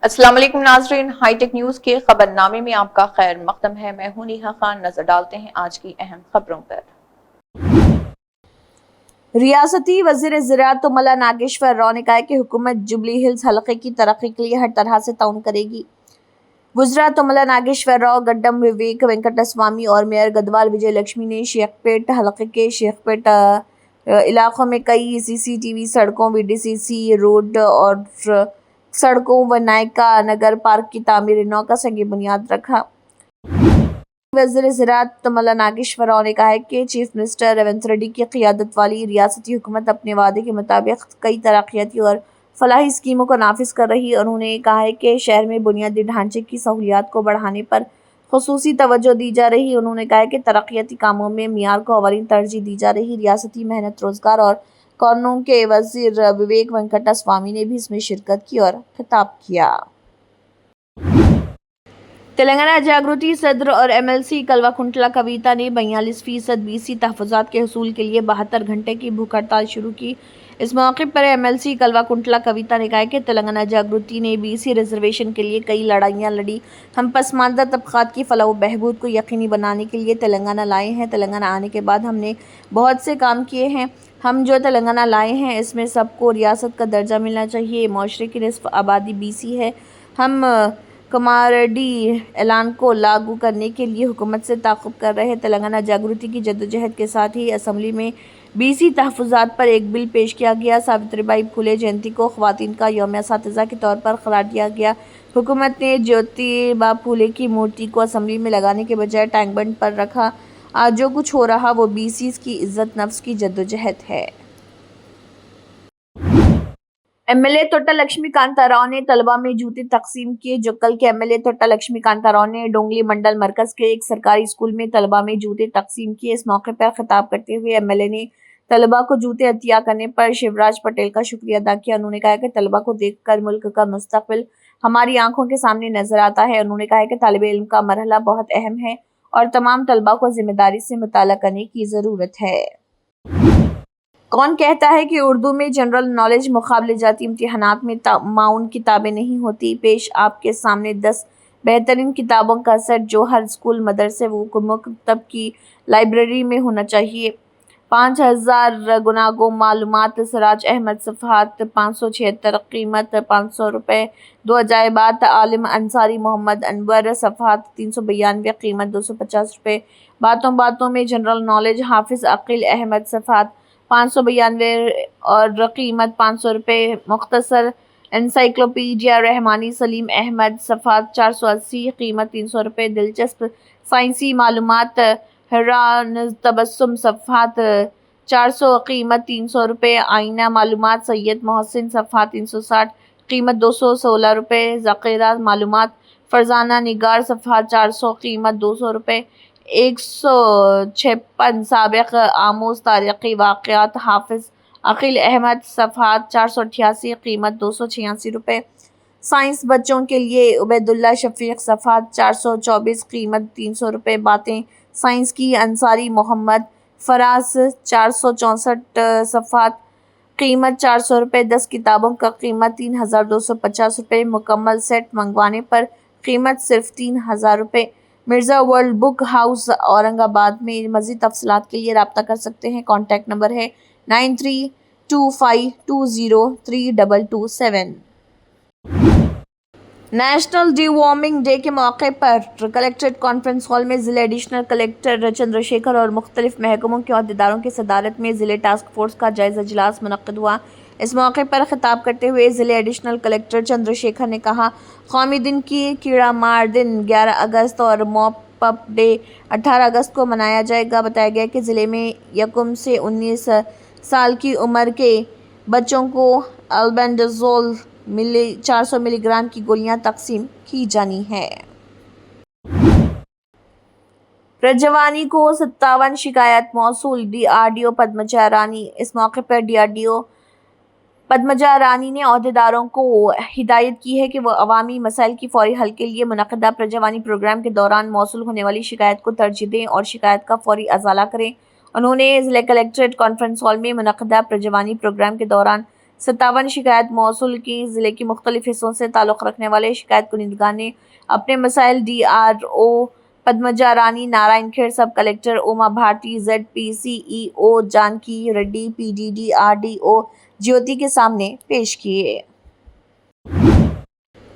अस्सलाम वालेकुम नाज़रीन, हाईटेक न्यूज़ के खबरनामे में आपका खैर मकदम है। मैं हूं नेहा खान। नजर डालते हैं आज की अहम खबरों पर। रियासती वज़ीर ज़राअत तुमला नागेश्वर राव ने कहा है कि हुकूमत जुबली हिल्स हलके की तरक्की के लिए हर तरह से ताउन करेगी। वज़ीर तुमला नागेश्वर राव, गड्डम विवेक वेंकटस्वामी और मेयर गदवाल विजय लक्ष्मी ने शेखपेट हलके के शेखपेट इलाकों में कई सीसीटीवी सड़कों, वीडीसीसी रोड और सड़कों व नायका नगर पार्क की तामीर नौ का संग बुनियाद रखा। वज़ीर ज़राअत तुमला नागेश्वर राव ने कहा है कि चीफ मिनिस्टर रेवंत रेड्डी की क़ियादत वाली रियासती हुकूमत अपने वादे के मुताबिक कई तरक्याती और फलाही स्कीमों को नाफिज कर रही है। उन्होंने कहा है कि शहर में बुनियादी ढांचे की सहूलियात को बढ़ाने पर खुसूसी तवज्जो दी जा रही है। उन्होंने कहा है कि तरक्याती कामों में मियार को अवलीन तरजीह दी जा रही। रियासती मेहनत रोजगार और कानून के वज़ीर विवेक वेंकटस्वामी ने भी इसमें शिरकत की और खिताब किया। तेलंगाना जागृति सदर और एमएलसी कल्वाकुंटला कविता ने 42% बीसी तहफ़्फ़ुज़ात के हसूल के लिए 72 घंटे की भूख हड़ताल शुरू की। इस मौके पर एमएलसी कल्वाकुंटला कविता ने कहा कि तेलंगाना जागृति ने बीसी रिजर्वेशन के लिए कई लड़ाइयाँ लड़ी। हम पसमानदा तबक़ात की फलाह व बहबूद को यकीनी बनाने के लिए तेलंगाना लाए हैं। तेलंगाना आने के बाद हमने बहुत से काम किए हैं। हम जो तेलंगाना लाए हैं इसमें सबको रियासत का दर्जा मिलना चाहिए। माशरे की निसफ आबादी बीसी है। हम कमारडी ऐलान को लागू करने के लिए हुकूमत से ताक़ुब कर रहे हैं। तेलंगाना जागृति की जद्दोजहद के साथ ही असम्बली में बीसी तहफ़्फ़ुज़ात पर एक बिल पेश किया गया। सावित्रीबाई फुले जयंती को ख़वातीन का यौम असातिज़ा के तौर पर करार दिया गया। हुकूमत ने ज्योतिबा फुले की मूर्ति को असम्बली में लगाने के बजाय टैंक बंड पर रखा। आज जो कुछ हो रहा वो बीसीज़ की इज़्ज़त नफ्स की जद्दोजहद है। एमएलए तोट्टा लक्ष्मीकांता राव ने तलबा में जूते तकसीम किए। जुक्कल के एमएलए तोट्टा लक्ष्मीकांता राव ने डोंगली मंडल मरकज के एक सरकारी स्कूल में तलबा में जूते तकसीम किए। इस मौके पर खिताब करते हुए एमएलए ने तलबा को जूते अतिया करने पर शिवराज पटेल का शुक्रिया अदा किया। उन्होंने कहा कि तलबा को देखकर मुल्क का मुस्तकबिल हमारी आंखों के सामने नजर आता है। उन्होंने कहा कि तालिब इल्म का मरहला बहुत अहम है और तमाम तलबा को जिम्मेदारी से मुताला करने की ज़रूरत है। कौन कहता है कि उर्दू में जनरल नॉलेज मुकाबले जाती इम्तिहानात में माउन किताबें नहीं होती। पेश आपके सामने 10 बेहतरीन किताबों का सेट जो हर स्कूल, मदरसे व मकतब की लाइब्रेरी में होना चाहिए। 5000 गुनागो मालूमात सिराज अहमद सफ़हात 576 कीमत 500 रुपये। 2 अजायबात आलिम अंसारी मोहम्मद अनवर सफ़हात 392 कीमत 250 रुपये। बातों बातों में जनरल नॉलेज हाफिज़ अकील अहमद सफ़हात 592 और कीमत 500 रुपये। मुख्तसर एनसाइक्लोपीडिया रहमानी सलीम अहमद सफ़हात 480 कीमत 300 रुपये। दिलचस्प साइंसी मालूमात हैरान तबस्सुम सफ़हात 400 कीमत 300 रुपये। आईना मालूमात सैयद मोहसिन सफ़हात 360 कीमत 216 रुपये। ज़ख़ीरा मालूमात फरजाना निगार सफ़हात 400 कीमत 200 रुपये। 156 साबिक़ आमूज़ तारीख़ी वाक़यात हाफिज़ अकील अहमद सफ़हात 488 कीमत 286 रुपये। साइंस बच्चों के लिए उबैदुल्ला शफ़ीक़ सफ़हात 424 कीमत 300 रुपये। बातें साइंस की अंसारी मोहम्मद फराज 464 सफ़हात कीमत 400 रुपये। 10 किताबों का कीमत 3250 रुपये। मुकम्मल सेट मंगवाने पर कीमत सिर्फ 3000 रुपये। Mirza world book house Aurangabad में। मज़ीद तफ़सीलात के लिए रब्ता कर सकते हैं। कॉन्टैक्ट नंबर है 9325203227। नेशनल डिवॉर्मिंग डे के मौके पर कलेक्ट्रेट कॉन्फ्रेंस हॉल में ज़िले एडिशनल कलेक्टर चंद्रशेखर और मुख्तलिफ महकमों के अहदेदारों की सदारत में ज़िले टास्क फोर्स का जायज़ा इजलास मुनक़्क़िद हुआ। इस मौके पर खिताब करते हुए ज़िले एडिशनल कलेक्टर चंद्रशेखर ने कहा, कौमी दिन की कीड़ा मार दिन 11 अगस्त और मॉप अप डे 18 अगस्त को मनाया जाएगा। बताया गया कि ज़िले में 1 से 19 साल की उम्र के बच्चों को अल्बेंडाज़ोल 400 मिलीग्राम की गोलियां तकसीम की जानी है। रजवानी को 57 शिकायत मौसूल। डीआरडीओ पद्मजा रानी। इस मौके पर डीआरडीओ पद्मजा रानी ने अहदेदारों को हिदायत की है कि वह अवामी मसाइल की फौरी हल के लिए मुनक़्क़िदा प्रजवानी प्रोग्राम के दौरान मौसूल होने वाली शिकायत को तरजीह दें और शिकायत का फौरी अज़ाला करें। उन्होंने ज़िला कलेक्ट्रेट कॉन्फ्रेंस हॉल में मुनक़्क़िदा प्रजवानी प्रोग्राम के दौरान 57 शिकायत मौसूल की। जिले के मुख्तलिफ हिस्सों से ताल्लुक़ रखने वाले शिकायत कुनिंदगान ने अपने मसाइल DRO Padmaja Rani, Narayankhed sub collector Uma Bharati, ZPCEO Janaki Reddy, PDD RDO Jyoti के सामने पेश किए।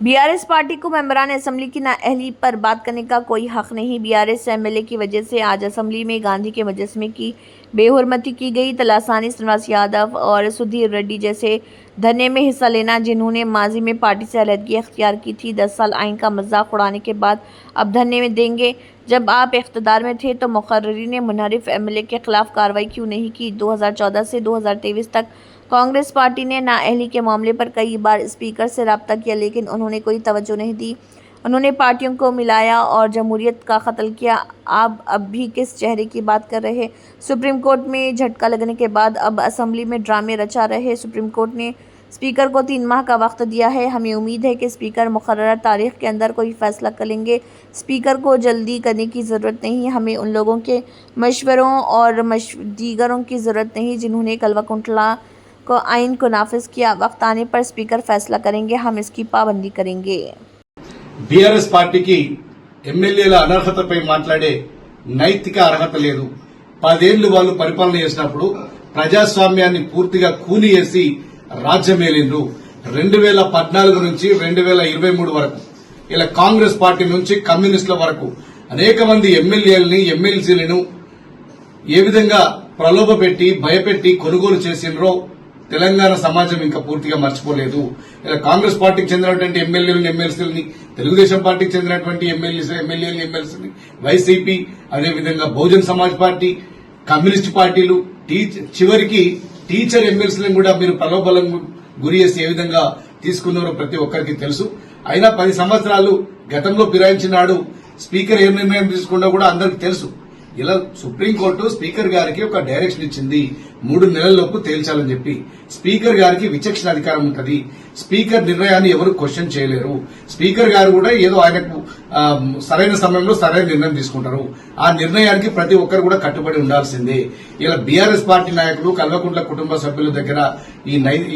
बीआरएस पार्टी को मेंबरान असेंबली की नाअहली पर बात करने का कोई हक नहीं। बीआरएस MLA की वजह से आज असेंबली में गांधी के मुजस्समे की बेहुरमती की गई। तलासानी श्रीनिवास यादव और सुधीर रेड्डी जैसे धरने में हिस्सा लेना, जिन्होंने माजी में पार्टी से अलहदगी अख्तियार की थी, 10 साल आइन का मजाक उड़ाने के बाद अब धरने में देंगे। जब आप इख्तिदार में थे तो मुकर्ररीन ने मुनहरिफ MLA के खिलाफ कार्रवाई क्यों नहीं की? 2014 से 2023 तक कांग्रेस पार्टी ने नाअहली के मामले पर कई बार स्पीकर से रब्ता किया, लेकिन उन्होंने कोई तवज्जो नहीं दी। उन्होंने पार्टियों को मिलाया और जमहूरियत का कत्ल किया। आप अब भी किस चेहरे की बात कर रहे? सुप्रीम कोर्ट में झटका लगने के बाद अब असेंबली में ड्रामे रचा रहे। सुप्रीम कोर्ट ने स्पीकर को 3 माह का वक्त दिया है। हमें उम्मीद है कि स्पीकर मुकर्रर तारीख के अंदर कोई फैसला करेंगे। स्पीकर को जल्दी करने की ज़रूरत नहीं। हमें उन लोगों के मशवरों और दीगरों की ज़रूरत नहीं जिन्होंने कलवा को आइन को नाफिज किया। वक्त आने पर स्पीकर फैसला करेंगे, हम इसकी पाबंदी करेंगे। బీఆర్ఎస్ పార్టీకి ఎమ్మెల్యేల అనర్హతపై మాట్లాడే నైతిక అర్హత లేదు. 10 ఏళ్లు వాళ్ళు పరిపాలన చేసినప్పుడు ప్రజాస్వామ్యాన్ని పూర్తిగా కూని చేసి రాజ్యమేలిండ్రు. 2014 నుంచి 2023 వరకు ఇలా కాంగ్రెస్ పార్టీ నుంచి కమ్యూనిస్టుల వరకు అనేక మంది ఎమ్మెల్యేలని ఎమ్మెల్సీలను ఏ విధంగా ప్రలోభపెట్టి భయపెట్టి కొనుగోలు చేసిండ్రో తెలంగాణ సమాజం ఇంకా పూర్తిగా మర్చిపోలేదు. ఇలా కాంగ్రెస్ పార్టీకి చెందినటువంటి ఎమ్మెల్యేలను ఎమ్మెల్సీలని, తెలుగుదేశం పార్టీకి చెందినటువంటి ఎమ్మెల్యేలు ఎమ్మెల్సీని, వైసీపీ, అదేవిధంగా బహుజన్ సమాజ్ పార్టీ, కమ్యూనిస్ట్ పార్టీలు, చివరికి టీచర్ ఎమ్మెల్సీలను కూడా మీరు ప్రలోభాలకు గురి చేసి ఏ విధంగా తీసుకున్నారో ప్రతి ఒక్కరికి తెలుసు. అయినా 10 సంవత్సరాలు గతంలో ఫిరాయించినాడు. స్పీకర్ ఏ నిర్ణయం తీసుకున్నా కూడా అందరికి తెలుసు. ఇలా సుప్రీంకోర్టు స్పీకర్ గారికి ఒక డైరెక్షన్ ఇచ్చింది, 3 నెలల్లోపు తేల్చాలని చెప్పి. స్పీకర్ గారికి విచక్షణ అధికారం ఉంటుంది. స్పీకర్ నిర్ణయాన్ని ఎవరు క్వశ్చన్ చేయలేరు. స్పీకర్ గారు కూడా ఏదో ఆయనకు సరైన సమయంలో సరైన నిర్ణయం తీసుకుంటారు. ఆ నిర్ణయానికి ప్రతి ఒక్కరు కూడా కట్టుబడి ఉండాల్సిందే. ఇలా బీఆర్ఎస్ పార్టీ నాయకులు, కల్వకుంట్ల కుటుంబ సభ్యుల దగ్గర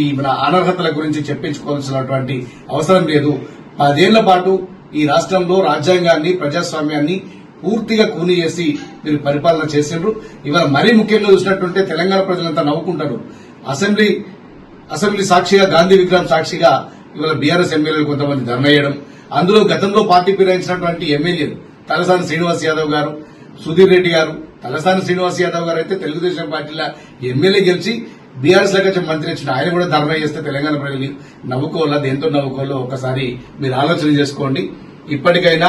ఈ మన అనర్హతల గురించి చెప్పించుకోవాల్సినటువంటి అవసరం లేదు. 10 ఏళ్ల పాటు ఈ రాష్ట్రంలో రాజ్యాంగాన్ని, ప్రజాస్వామ్యాన్ని పూర్తిగా కూని చేసి మీరు పరిపాలన చేసిండ్రు. ఇవాళ మరీ ముఖ్యంగా చూసినట్టుంటే తెలంగాణ ప్రజలంతా నవ్వుకుంటారు. అసెంబ్లీ సాక్షిగా, గాంధీ విగ్రహం సాక్షిగా ఇవాళ బీఆర్ఎస్ ఎమ్మెల్యేలు కొంతమంది ధర్నా చేయడం, అందులో గతంలో పార్టీ ఫిరాయించినటువంటి ఎమ్మెల్యేలు తలసాని శ్రీనివాస్ యాదవ్ గారు, సుధీర్ రెడ్డి గారు. తలసాని శ్రీనివాస్ యాదవ్ గారు అయితే తెలుగుదేశం పార్టీలో ఎమ్మెల్యే గెలిచి బీఆర్ఎస్ లకి మంత్రి వచ్చిన ఆయన కూడా ధర్నా చేస్తే తెలంగాణ ప్రజలు నవ్వుకోవాలా, దేంతో నవ్వుకోవాలో ఒకసారి మీరు ఆలోచన చేసుకోండి. ఇప్పటికైనా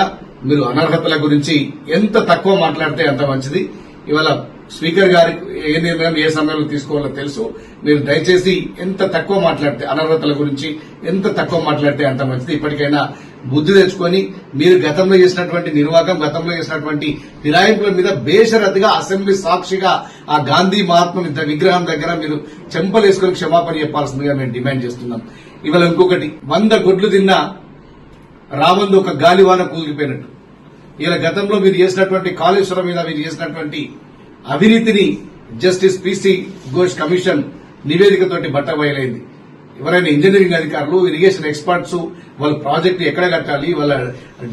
మీరు అనర్హతల గురించి ఎంత తక్కువ మాట్లాడితే అంత మంచిది. ఇవాళ స్పీకర్ గారికి ఏ నిర్ణయం ఏ సమయంలో తీసుకోవాలో తెలుసు. మీరు దయచేసి ఎంత తక్కువ మాట్లాడితే, అనర్హతల గురించి ఎంత తక్కువ మాట్లాడితే అంత మంచిది. ఇప్పటికైనా బుద్ధి తెచ్చుకొని మీరు గతంలో చేసినటువంటి నిర్వాహకం, గతంలో చేసినటువంటి ఫిరాయింపుల మీద బేషరతుగా అసెంబ్లీ సాక్షిగా ఆ గాంధీ మహాత్మ విగ్రహం దగ్గర మీరు చెంపలేసుకుని క్షమాపణ చెప్పాల్సిందిగా మేము డిమాండ్ చేస్తున్నాం. ఇవాళ ఇంకొకటి, 100 గొడ్లు తిన్నా రాబందు ఒక గాలివాన కూలిపోయినట్టు ఇలా గతంలో మీరు చేసినటువంటి కాళేశ్వరం మీద మీరు చేసినటువంటి అవినీతిని జస్టిస్ PC ఘోష్ కమిషన్ నివేదికతోటి బట్టబయలైంది. ఎవరైనా ఇంజనీరింగ్ అధికారులు, ఇరిగేషన్ ఎక్స్పర్ట్స్ వాళ్ళ ప్రాజెక్టు ఎక్కడ కట్టాలి, వాళ్ళ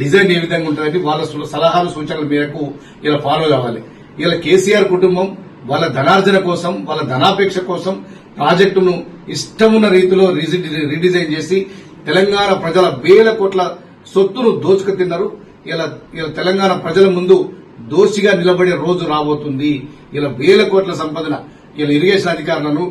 డిజైన్ ఏ విధంగా ఉంటుందని వాళ్ళ సలహాలు సూచనల మేరకు ఇలా ఫాలో కావాలి. ఇలా కేసీఆర్ కుటుంబం వాళ్ళ ధనార్జన కోసం, వాళ్ళ ధనాపేక్ష కోసం ప్రాజెక్టును ఇష్టమున్న రీతిలో రీడిజైన్ చేసి తెలంగాణ ప్రజల వేల కోట్ల సొత్తును దోచుకు తిన్నారు. ఇలా తెలంగాణ ప్రజల ముందు దోషిగా నిలబడే రోజు రాబోతుంది. ఇలా వేల కోట్ల సంపదన ఇలా ఇరిగేషన్ అధికారులను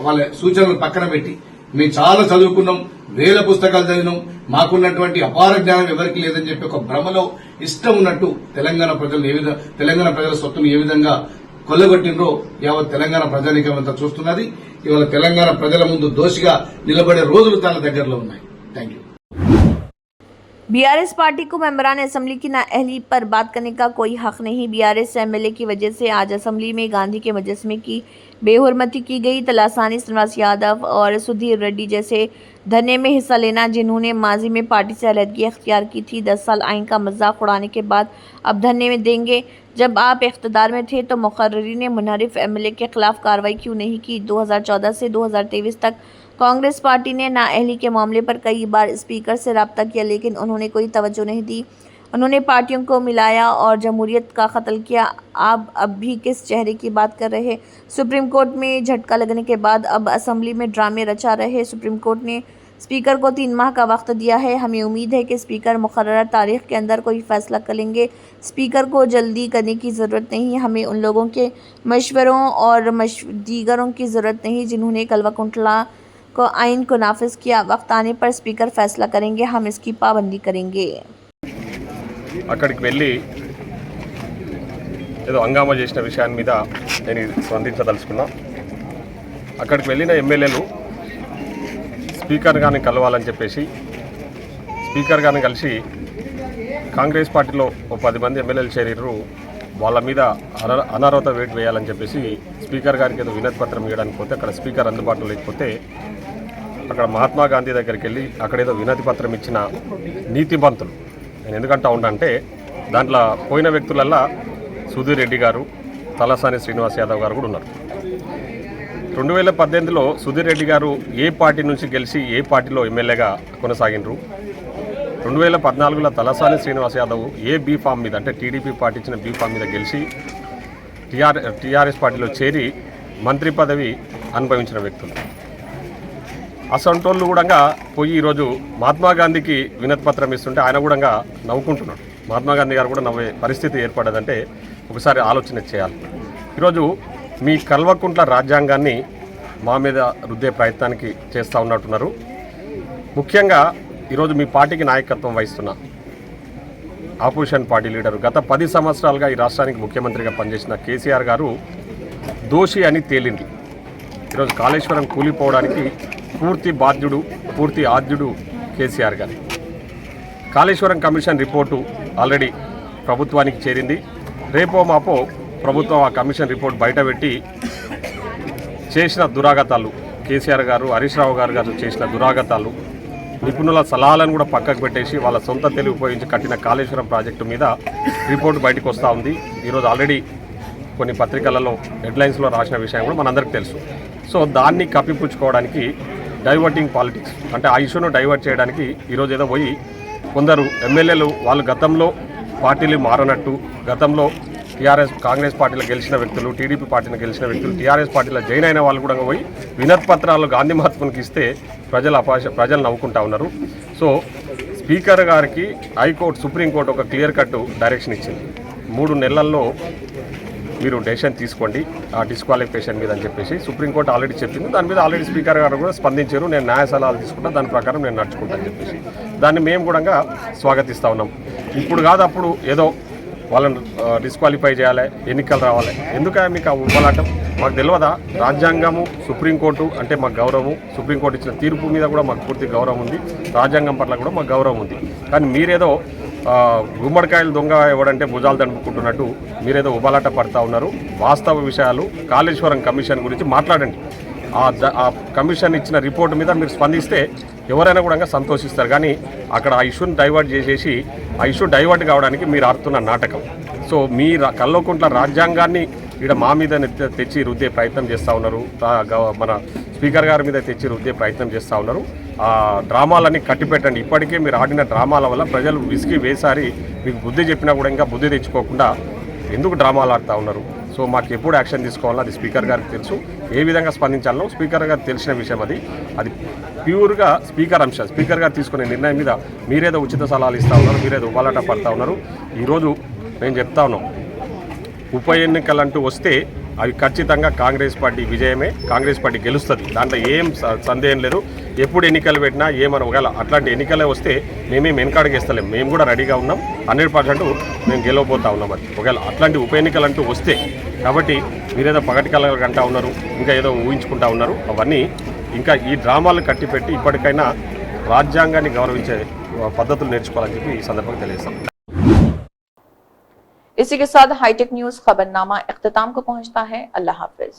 వాళ్ళ సూచనలు పక్కన పెట్టి, మేము చాలా చదువుకున్నాం, వేల పుస్తకాలు చదివినాం, మాకున్నటువంటి అపార జ్ఞానం ఎవరికి లేదని చెప్పి ఒక భ్రమలో ఇష్టం ఉన్నట్టు తెలంగాణ ప్రజల సొత్తును ఏ విధంగా కొల్లగొట్టినరో యావత్ తెలంగాణ ప్రజానీకం అంతా చూస్తున్నది. ఇవాళ తెలంగాణ ప్రజల ముందు దోషిగా నిలబడే రోజులు చాలా దగ్గరలో ఉన్నాయి. Thank you. बीआरएस पार्टी को मेंबरान असेंबली की नाअहली पर बात करने का कोई हक नहीं। बीआरएस MLA की वजह से आज असेंबली में गांधी के मुजस्समे की बेहुरमती की गई। तलासानी श्रीनिवास यादव और सुधीर रेड्डी जैसे धरने में हिस्सा लेना, जिन्होंने माजी में पार्टी से अलहदगी अख्तियार की थी, 10 साल आइन का मजाक उड़ाने के बाद अब धरने में देंगे। जब आप इख्तिदार में थे तो मुकर्ररीन ने मुनहरिफ MLA के खिलाफ कार्रवाई क्यों नहीं की? 2014 से 2023 तक कांग्रेस पार्टी ने नाअहली के मामले पर कई बार स्पीकर से रब्ता किया, लेकिन उन्होंने कोई तवज्जो नहीं दी। उन्होंने पार्टियों को मिलाया और जमहूरियत का कत्ल किया। आप अब भी किस चेहरे की बात कर रहे? सुप्रीम कोर्ट में झटका लगने के बाद अब असेंबली में ड्रामे रचा रहे। सुप्रीम कोर्ट ने स्पीकर को 3 माह का वक्त दिया है। हमें उम्मीद है कि स्पीकर मुकर्रर तारीख के अंदर कोई फैसला करेंगे। स्पीकर को जल्दी करने की ज़रूरत नहीं। हमें उन लोगों के मशवरों और दीगरों की ज़रूरत नहीं जिन्होंने कल्वाकुंतला को आइन को नाफिज किया। वक्त आने पर स्पीकर फैसला करेंगे, हम इसकी पाबंदी करेंगे। అక్కడికి వెళ్ళి ఏదో హంగామా చేసిన విషయాన్ని మీద నేను స్పందించదలుచుకున్నా. అక్కడికి వెళ్ళిన ఎమ్మెల్యేలు స్పీకర్ గారిని కలవాలని చెప్పేసి స్పీకర్ గారిని కలిసి కాంగ్రెస్ పార్టీలో ఓ 10 మంది ఎమ్మెల్యేలు చేరిర్రు, వాళ్ళ మీద అనర్హత వేటు వేయాలని చెప్పేసి స్పీకర్ గారికి ఏదో వినతి పత్రం ఇవ్వడానికి పోతే అక్కడ స్పీకర్ అందుబాటులో లేకపోతే అక్కడ మహాత్మా గాంధీ దగ్గరికి వెళ్ళి అక్కడ ఏదో వినతి పత్రం ఇచ్చిన నీతిమంతులు, నేను ఎందుకంటా ఉండంటే దాంట్లో పోయిన వ్యక్తులల్లా సుధీర్ రెడ్డి గారు, తలసాని శ్రీనివాస్ యాదవ్ గారు కూడా ఉన్నారు. 2018లో సుధీర్ రెడ్డి గారు ఏ పార్టీ నుంచి గెలిచి ఏ పార్టీలో ఎమ్మెల్యేగా కొనసాగినరు. 2014లో తలసాని శ్రీనివాస్ యాదవ్ ఏ బీ ఫామ్ మీద అంటే టీడీపీ పార్టీ ఇచ్చిన బీ ఫామ్ మీద గెలిచి టీఆర్ఎస్ పార్టీలో చేరి మంత్రి పదవి అనుభవించిన వ్యక్తులు. అసంటోళ్ళు కూడా పోయి ఈరోజు మహాత్మా గాంధీకి వినతి పత్రం ఇస్తుంటే ఆయన కూడా నవ్వుకుంటున్నాడు. మహాత్మా గాంధీ గారు కూడా నవ్వే పరిస్థితి ఏర్పడదంటే ఒకసారి ఆలోచన చేయాలి. ఈరోజు మీ కల్వకుంట్ల రాజ్యాంగాన్ని మా మీద రుద్దే ప్రయత్నానికి చేస్తూ ఉన్నట్టున్నారు. ముఖ్యంగా ఈరోజు మీ పార్టీకి నాయకత్వం వహిస్తున్న ఆపోజిషన్ పార్టీ లీడరు, గత 10 సంవత్సరాలుగా ఈ రాష్ట్రానికి ముఖ్యమంత్రిగా పనిచేసిన కేసీఆర్ గారు దోషి అని తేలింది. ఈరోజు కాళేశ్వరం కూలిపోవడానికి పూర్తి బాధ్యుడు, పూర్తి ఆద్యుడు కేసీఆర్ గారు. కాళేశ్వరం కమిషన్ రిపోర్టు ఆల్రెడీ ప్రభుత్వానికి చేరింది. రేపో మాపో ప్రభుత్వం ఆ కమిషన్ రిపోర్ట్ బయటపెట్టి చేసిన దురాగతాలు, కేసీఆర్ గారు, హరీష్ రావు గారు చేసిన దురాగతాలు, నిపుణుల సలహాలను కూడా పక్కకు పెట్టేసి వాళ్ళ సొంత తెలివి ఉపయోగించి కట్టిన కాళేశ్వరం ప్రాజెక్టు మీద రిపోర్ట్ బయటకు వస్తూ ఉంది. ఈరోజు ఆల్రెడీ కొన్ని పత్రికలలో హెడ్లైన్స్లో రాసిన విషయం కూడా మనందరికీ తెలుసు. సో దాన్ని కప్పిపుచ్చుకోవడానికి డైవర్టింగ్ పాలిటిక్స్ అంటే ఆ ఇష్యూను డైవర్ట్ చేయడానికి ఈరోజు ఏదో పోయి కొందరు ఎమ్మెల్యేలు వాళ్ళు గతంలో పార్టీలు మారనట్టు, గతంలో కాంగ్రెస్ పార్టీలో గెలిచిన వ్యక్తులు, టీడీపీ పార్టీలో గెలిచిన వ్యక్తులు, టీఆర్ఎస్ పార్టీలో జాయిన్ అయిన వాళ్ళు కూడా పోయి వినతి పత్రాలు గాంధీ మహాత్మునికి ఇస్తే ప్రజలు నవ్వుకుంటా ఉన్నారు. సో స్పీకర్ గారికి హైకోర్టు, సుప్రీంకోర్టు ఒక క్లియర్ కట్ డైరెక్షన్ ఇచ్చింది. 3 నెలల్లో మీరు డెసిషన్ తీసుకోండి ఆ డిస్క్వాలిఫికేషన్ మీద అని చెప్పేసి సుప్రీంకోర్టు ఆల్రెడీ చెప్పింది. దాని మీద ఆల్రెడీ స్పీకర్ గారు కూడా స్పందించారు. నేను న్యాయ సలహాలు తీసుకుంటా, దాని ప్రకారం నేను నడుచుకుంటా అని చెప్పేసి దాన్ని మేము కూడా స్వాగతిస్తూ ఉన్నాం. ఇప్పుడు కాదు అప్పుడు ఏదో వాళ్ళని డిస్క్వాలిఫై చేయాలి, ఎన్నికలు రావాలి, ఎందుక మీకు ఆ ఉవ్వలాటం? మాకు తెలియదా? రాజ్యాంగము, సుప్రీంకోర్టు అంటే మాకు గౌరవము, సుప్రీంకోర్టు ఇచ్చిన తీర్పు మీద కూడా మాకు పూర్తి గౌరవం ఉంది, రాజ్యాంగం పట్ల కూడా మాకు గౌరవం ఉంది. కానీ మీరేదో గుమ్మడికాయలు దొంగ ఎవడంటే భుజాలు దండుకుంటున్నట్టు మీరేదో ఉబలాట పడతా ఉన్నారు. వాస్తవ విషయాలు కాళేశ్వరం కమిషన్ గురించి మాట్లాడండి. ఆ కమిషన్ ఇచ్చిన రిపోర్టు మీద మీరు స్పందిస్తే ఎవరైనా కూడా సంతోషిస్తారు. కానీ అక్కడ ఆ ఇష్యూని డైవర్ట్ చేసేసి ఆ ఇష్యూ డైవర్ట్ కావడానికి మీరు ఆడుతున్న నాటకం. సో మీ కల్వకుంట్ల రాజ్యాంగాన్ని ఇక్కడ మా మీద తెచ్చి రుద్దే ప్రయత్నం చేస్తూ ఉన్నారు, మన స్పీకర్ గారి మీద తెచ్చి రుద్దే ప్రయత్నం చేస్తూ ఉన్నారు. ఆ డ్రామాలన్నీ కట్టిపెట్టండి. ఇప్పటికే మీరు ఆడిన డ్రామాల వల్ల ప్రజలు విసిగి వేసారి మీకు బుద్ధి చెప్పినా కూడా ఇంకా బుద్ధి తెచ్చుకోకుండా ఎందుకు డ్రామాలు ఆడుతూ ఉన్నారు? సో మాకు ఎప్పుడు యాక్షన్ తీసుకోవాలో అది స్పీకర్ గారికి తెలుసు, ఏ విధంగా స్పందించాలో స్పీకర్ గారికి తెలిసిన విషయం. అది ప్యూర్గా స్పీకర్ అంశం. స్పీకర్ గారు తీసుకునే నిర్ణయం మీద మీరేదో ఉచిత సలహాలు ఇస్తూ ఉన్నారు, మీరేదో ఉబాలాట పడతా ఉన్నారు. ఈరోజు మేము చెప్తా ఉన్నాం, ఉప ఎన్నికలంటూ వస్తే అవి ఖచ్చితంగా కాంగ్రెస్ పార్టీ విజయమే, కాంగ్రెస్ పార్టీ గెలుస్తుంది, దాంట్లో ఏం సందేహం లేదు. ఎప్పుడు ఎన్నికలు పెట్టినా ఏమని ఒకవేళ అట్లాంటి ఎన్నికలే వస్తే మేమేం వెనకాడగేస్తలేం, మేము కూడా రెడీగా ఉన్నాం, 100% మేము గెలవబోతా ఉన్నాం. అది ఒకవేళ అట్లాంటి ఉప ఎన్నికలంటూ వస్తే, కాబట్టి మీరేదో పగటి కలలు కంటా ఉన్నారు, ఇంకా ఏదో ఊహించుకుంటా ఉన్నారు. అవన్నీ ఇంకా ఈ డ్రామాలు కట్టిపెట్టి ఇప్పటికైనా రాజ్యాంగాన్ని గౌరవించే పద్ధతులు నేర్చుకోవాలని చెప్పి ఈ సందర్భంగా తెలియజేస్తాం. इसी के साथ हाईटेक न्यूज खबरनामा इख्तिताम को पहुंचता है। अल्लाह हाफिज।